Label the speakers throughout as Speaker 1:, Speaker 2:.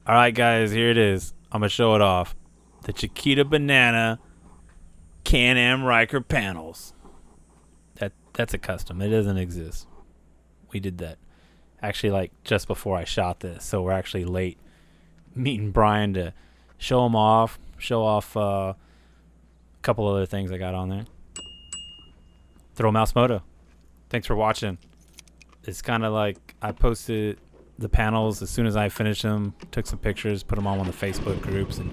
Speaker 1: All right, guys, here it is. I'm gonna show it off. The Chiquita Banana Can-Am Ryker panels. That's a custom. It doesn't exist. We did that actually like just before I shot this, so we're actually late meeting Brian to show him off, show off a couple other things I got on there. Thrillmousemoto. Thanks for watching. It's kind of like I posted the panels as soon as I finished them, took some pictures, put them on one of the Facebook groups, and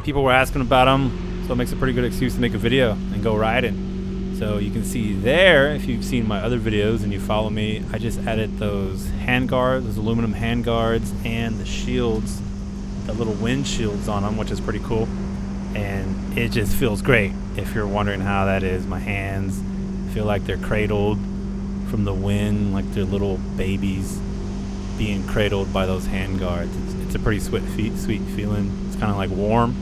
Speaker 1: people were asking about them, so it makes a pretty good excuse to make a video and go riding. So you can see there, if you've seen my other videos and you follow me, I just added those handguards, those aluminum handguards, and the shields, the little wind shields on them, which is pretty cool. And it just feels great. If you're wondering how that is, my hands feel like they're cradled from the wind, like they're little babies being cradled by those handguards. It's a pretty sweet feeling. It's kind of like warm.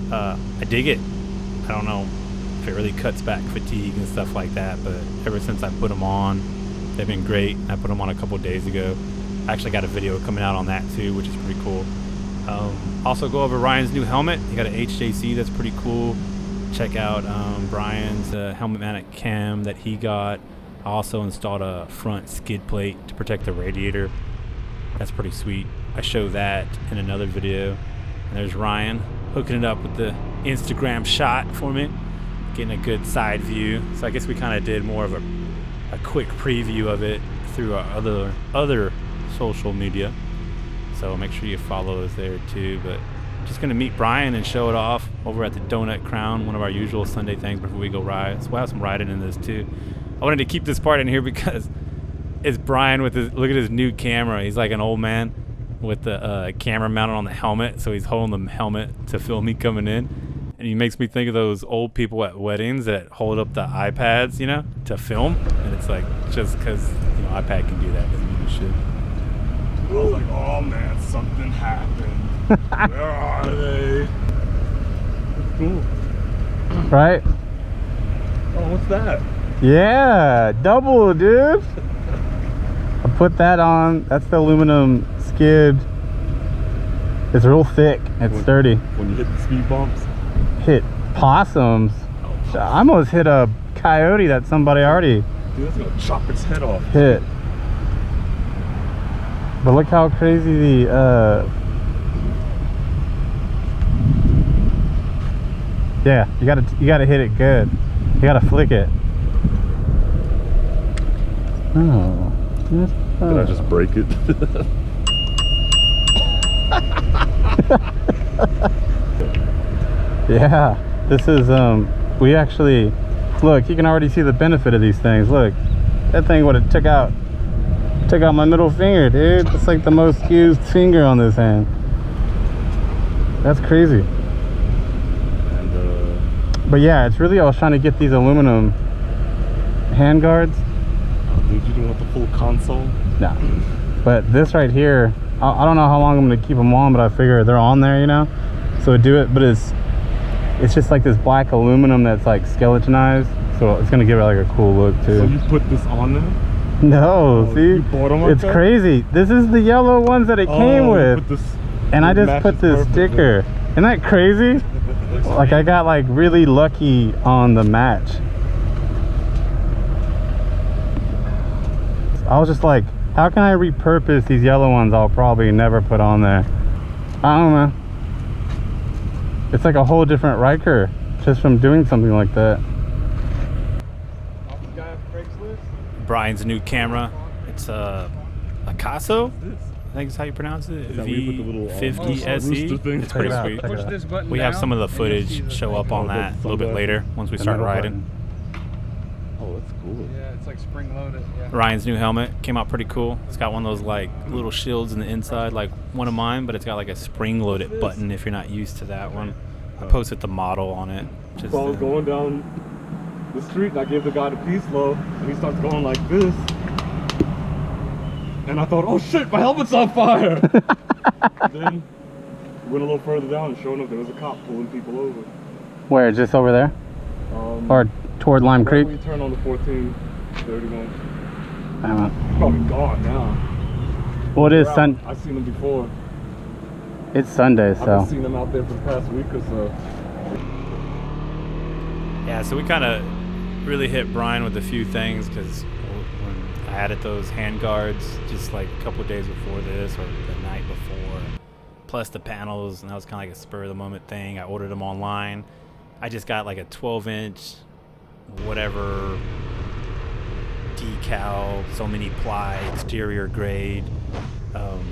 Speaker 1: I dig it. I don't know if it really cuts back fatigue and stuff like that, but ever since I put them on, they've been great. I put them on a couple days ago. I actually got a video coming out on that too, which is pretty cool. Also go over Ryan's new helmet. He got an HJC that's pretty cool. Check out Brian's helmet mounted cam that he got. I also installed a front skid plate to protect the radiator. That's pretty sweet. I show that in another video. And there's Ryan hooking it up with the Instagram shot for me, getting a good side view. So I guess we kind of did more of a quick preview of it through our other social media. So make sure you follow us there too. But just gonna meet Brian and show it off over at the Donut Crown, one of our usual Sunday things before we go ride. So we'll have some riding in this too. I wanted to keep this part in here because it's Brian with his, look at his new camera. He's like an old man with the camera mounted on the helmet. So he's holding the helmet to film me coming in. And he makes me think of those old people at weddings that hold up the iPads, you know, to film. And it's like, just because, you know, iPad can do that doesn't mean it should.
Speaker 2: I was like, oh man, something happened. Where are they? That's cool.
Speaker 3: Right?
Speaker 2: Oh, what's that?
Speaker 3: Yeah, double, dude. I put that on. That's the aluminum skid. It's real thick. It's sturdy.
Speaker 2: When you hit the speed bumps?
Speaker 3: Hit possums. I almost hit a coyote that somebody already
Speaker 2: Dude, that's gonna chop its head off.
Speaker 3: hit. But look how crazy the yeah, you gotta hit it good. You gotta flick it. Oh,
Speaker 2: Did I just break it?
Speaker 3: yeah, this is we actually look, you can already see the benefit of these things. Look, that thing would have took out my middle finger, dude. It's like the most used finger on this hand. That's crazy.
Speaker 2: And
Speaker 3: but yeah, it's really, I was trying to get these aluminum handguards.
Speaker 2: dude, you didn't want the full console?
Speaker 3: No, but this right here, I don't know how long I'm gonna keep them on, but I figure they're on there, you know, so do it. But it's just like this black aluminum that's like skeletonized, so it's gonna give it like a cool look too.
Speaker 2: So you put this on there?
Speaker 3: No,
Speaker 2: Oh,
Speaker 3: see,
Speaker 2: you bought them like
Speaker 3: it's
Speaker 2: that?
Speaker 3: crazy. This is the yellow ones that it came
Speaker 2: you
Speaker 3: with,
Speaker 2: put this,
Speaker 3: and I
Speaker 2: it
Speaker 3: just put
Speaker 2: matches
Speaker 3: this
Speaker 2: perfectly.
Speaker 3: sticker. Isn't that crazy? Like I got like really lucky on the match. I was just like, how can I repurpose these yellow ones I'll probably never put on there? I don't know. It's like a whole different Ryker just from doing something like that.
Speaker 1: Brian's new camera. It's a Picasso, I think is how you pronounce it.
Speaker 2: Is that where you put the little,
Speaker 1: V50
Speaker 2: rooster
Speaker 1: SE.
Speaker 2: thing?
Speaker 1: It's pretty
Speaker 3: Check it out,
Speaker 1: sweet.
Speaker 3: check it
Speaker 4: Push
Speaker 3: out.
Speaker 4: this button
Speaker 1: We have
Speaker 4: down,
Speaker 1: some of the
Speaker 4: and you'll see
Speaker 1: footage
Speaker 4: the
Speaker 1: show up on
Speaker 2: the
Speaker 1: that a little bit
Speaker 2: sunglasses.
Speaker 1: later once we
Speaker 2: The
Speaker 1: start
Speaker 2: middle
Speaker 1: riding.
Speaker 2: Oh, that's cool.
Speaker 4: Yeah, it's like spring loaded. Yeah.
Speaker 1: Ryan's new helmet came out pretty cool. It's got one of those like little shields in the inside, like one of mine, but it's got like a spring-loaded button if you're not used to that one. I posted the model on it. Just
Speaker 2: So I was going down the street and I gave the guy the peace low and he starts going like this. And I thought, oh shit, my helmet's on fire! Then went a little further down and sure enough there was a cop pulling people over.
Speaker 3: Where, just over there? Or toward Lime
Speaker 2: Right
Speaker 3: Creek?
Speaker 2: when you turn on the 1431.
Speaker 3: I don't know.
Speaker 2: Probably gone now.
Speaker 3: Well, it is
Speaker 2: They're out.
Speaker 3: sun.
Speaker 2: I've seen them before.
Speaker 3: It's Sunday,
Speaker 2: I've
Speaker 3: so.
Speaker 2: been seeing them out there for the past week or so.
Speaker 1: Yeah, so we kind of really hit Brian with a few things because when I added those handguards just like a couple of days before this or the night before, plus the panels, and that was kind of like a spur of the moment thing. I ordered them online. I just got like a 12-inch whatever decal, so many ply, exterior grade,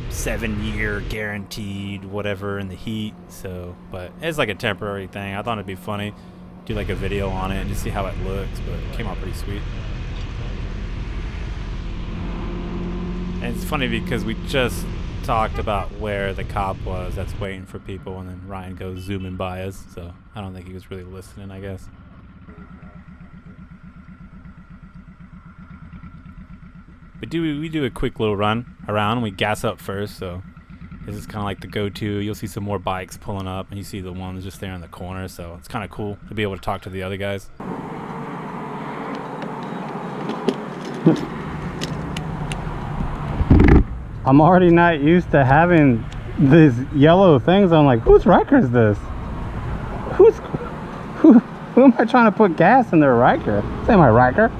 Speaker 1: 7-year guaranteed, whatever in the heat. So, but it's like a temporary thing. I thought it'd be funny, do like a video on it and just see how it looks, but it came out pretty sweet. And it's funny because we just talked about where the cop was that's waiting for people, and then Ryan goes zooming by us, so I don't think he was really listening, I guess. We do a quick little run around and we gas up first, so this is kind of like the go-to. You'll see some more bikes pulling up and you see the ones just there in the corner, so it's kind of cool to be able to talk to the other guys.
Speaker 3: I'm already not used to having these yellow things. I'm like, whose Ryker is this? Who am I trying to put gas in their Ryker? This ain't my Ryker.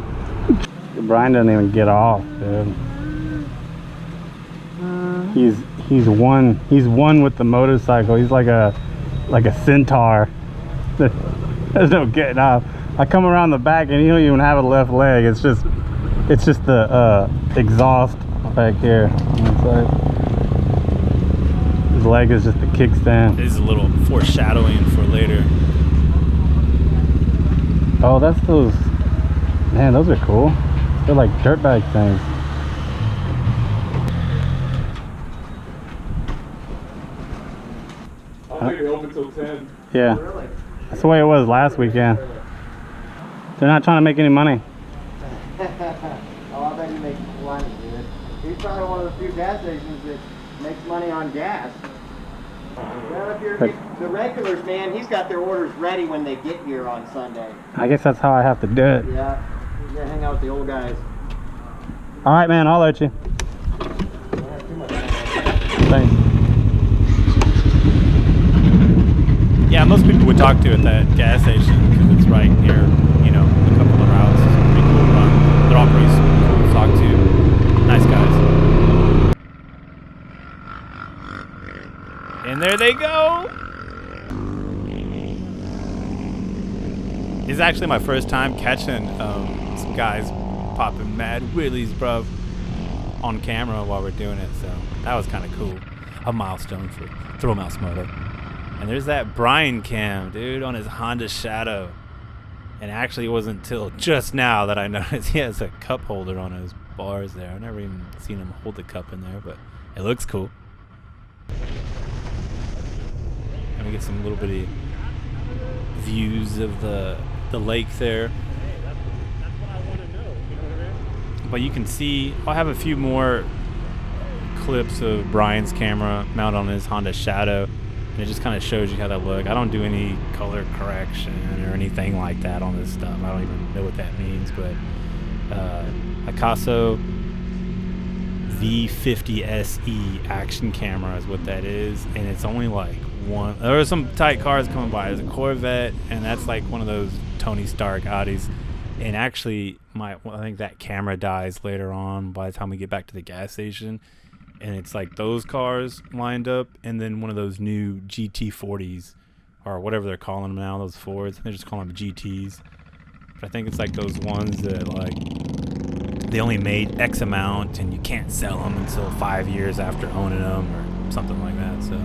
Speaker 3: Brian doesn't even get off, dude. He's one with the motorcycle. He's like a centaur. There's no getting off. I come around the back and he don't even have a left leg. It's just the exhaust back here. His leg is just the kickstand.
Speaker 1: This is a little foreshadowing for later.
Speaker 3: Oh, that's those. Man, those are cool. They're like dirtbag things.
Speaker 2: I think they open till 10.
Speaker 3: Yeah. That's the way it was last weekend. They're not trying to make any money.
Speaker 4: Oh, I bet you make plenty, dude. He's probably one of the few gas stations that makes money on gas. Well, if you're the regulars, man, he's got their orders ready when they get here on Sunday.
Speaker 3: I guess that's how I have to do it.
Speaker 4: Yeah, you gotta hang out with the old guys.
Speaker 3: All right, man, I'll let you. Thanks.
Speaker 1: Yeah, most people would talk to at that gas station because it's right near, you know, a couple of routes. It's a pretty cool run. They're all pretty cool to talk to. Nice guys. And there they go. It's actually my first time catching some guys popping mad wheelies, bruv, on camera while we're doing it. So that was kind of cool. A milestone for thrillmousemoto. And there's that Brian cam, dude, on his Honda Shadow. And actually it wasn't until just now that I noticed he has a cup holder on his bars there. I've never even seen him hold the cup in there, but it looks cool. And we get some little bitty views of the lake there. But you can see, I'll have a few more clips of Brian's camera mounted on his Honda Shadow. And it just kind of shows you how that look. I don't do any color correction or anything like that on this stuff. I don't even know what that means, but Picasso V50 SE action camera is what that is, and it's only like one. There are some tight cars coming by. There's a Corvette, and that's like one of those Tony Stark Audis. And actually, I think that camera dies later on by the time we get back to the gas station. And it's like those cars lined up, and then one of those new GT40s, or whatever they're calling them now, those Fords. They're just calling them GTs. But I think it's like those ones that like they only made X amount, and you can't sell them until 5 years after owning them, or something like that. So,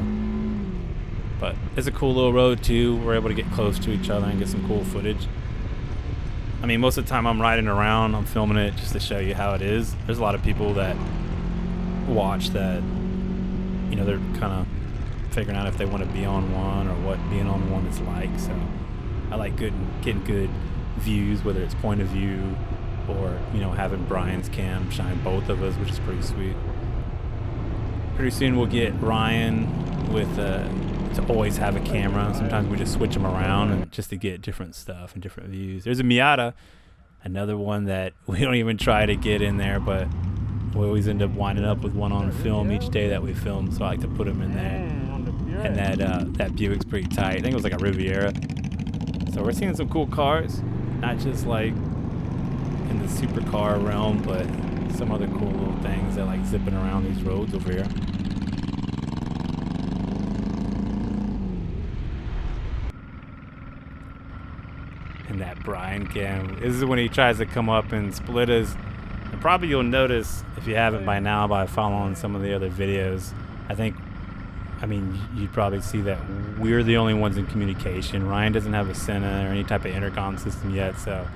Speaker 1: but it's a cool little road too. We're able to get close to each other and get some cool footage. I mean, most of the time I'm riding around, I'm filming it just to show you how it is. There's a lot of people that watch that, you know, they're kind of figuring out if they want to be on one or what being on one is like. So I like getting good views, whether it's point of view or, you know, having Brian's cam shine both of us, which is pretty sweet. Pretty soon we'll get Ryan with to always have a camera. Sometimes we just switch them around and just to get different stuff and different views. There's a Miata, another one that we don't even try to get in there, but we always end up winding up with one on film each day that we film, so I like to put them in there. And that Buick's pretty tight. I think it was like a Riviera. So we're seeing some cool cars, not just like in the supercar realm, but some other cool little things that like zipping around these roads over here. And that Brian cam, this is when he tries to come up and split us. And probably you'll notice, if you haven't by now, by following some of the other videos, I mean, you'd probably see that we're the only ones in communication. Ryan doesn't have a Senna or any type of intercom system yet, so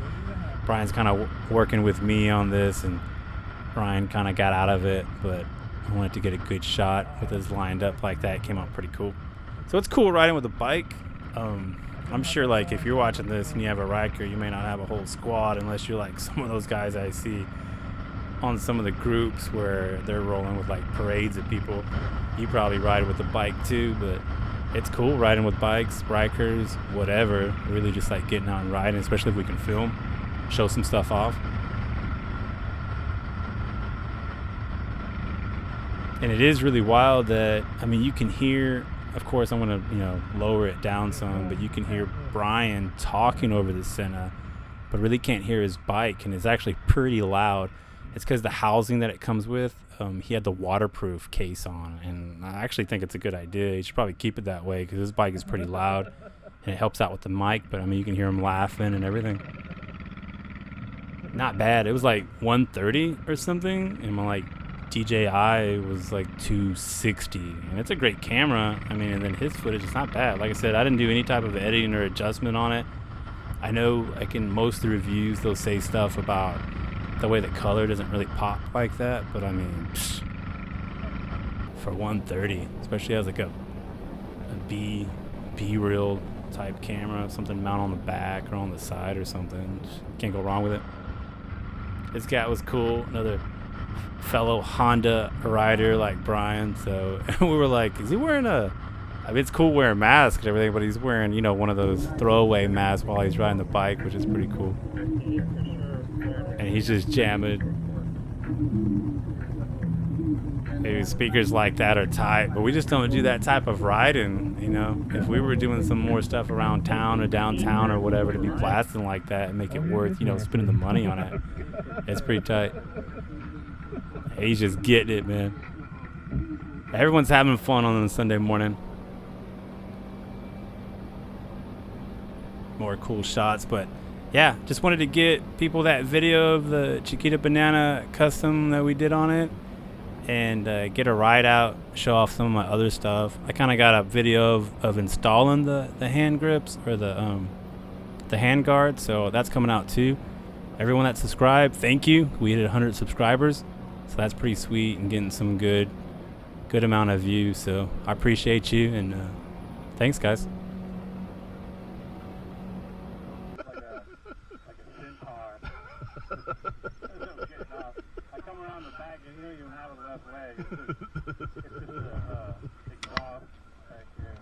Speaker 1: Brian's kind of working with me on this, and Ryan kind of got out of it, but I wanted to get a good shot with us lined up like that. It came out pretty cool. So it's cool riding with a bike. I'm sure, like, if you're watching this and you have a Ryker, you may not have a whole squad unless you're like some of those guys I see on some of the groups where they're rolling with like parades of people. You probably ride with a bike too, but it's cool riding with bikes, Rykers, whatever. Really just like getting out and riding, especially if we can film, show some stuff off. And it is really wild that, I mean, you can hear, of course I'm gonna, lower it down some, but you can hear Brian talking over the Senna, but really can't hear his bike, and it's actually pretty loud. It's because the housing that it comes with, he had the waterproof case on, and I actually think it's a good idea. You should probably keep it that way because his bike is pretty loud, and it helps out with the mic, but I mean, you can hear him laughing and everything. Not bad. It was like 130 or something, and my like DJI was like 260, and it's a great camera. I mean, and then his footage is not bad. Like I said, I didn't do any type of editing or adjustment on it. I know like in most of the reviews they'll say stuff about the way the color doesn't really pop like that, but I mean, for 130, especially as like a B-reel type camera, something mounted on the back or on the side or something, can't go wrong with it. This guy was cool, another fellow Honda rider like Brian. So we were like, is he wearing I mean, it's cool wearing a mask and everything, but he's wearing, one of those throwaway masks while he's riding the bike, which is pretty cool. And he's just jamming. Maybe speakers like that are tight, but we just don't do that type of riding, If we were doing some more stuff around town or downtown or whatever to be blasting like that and make it worth, spending the money on it, it's pretty tight. He's just getting it, man. Everyone's having fun on a Sunday morning. More cool shots, but yeah, just wanted to get people that video of the Chiquita banana custom that we did on it, and get a ride out, show off some of my other stuff. I kind of got a video of installing the hand grips or the Handguard, so that's coming out too. Everyone that subscribed, thank you. We hit 100 subscribers, so that's pretty sweet, and getting some good amount of views. So I appreciate you, and thanks, guys.
Speaker 3: I come around the back and you don't even have a left leg. It's just a exhaust back here.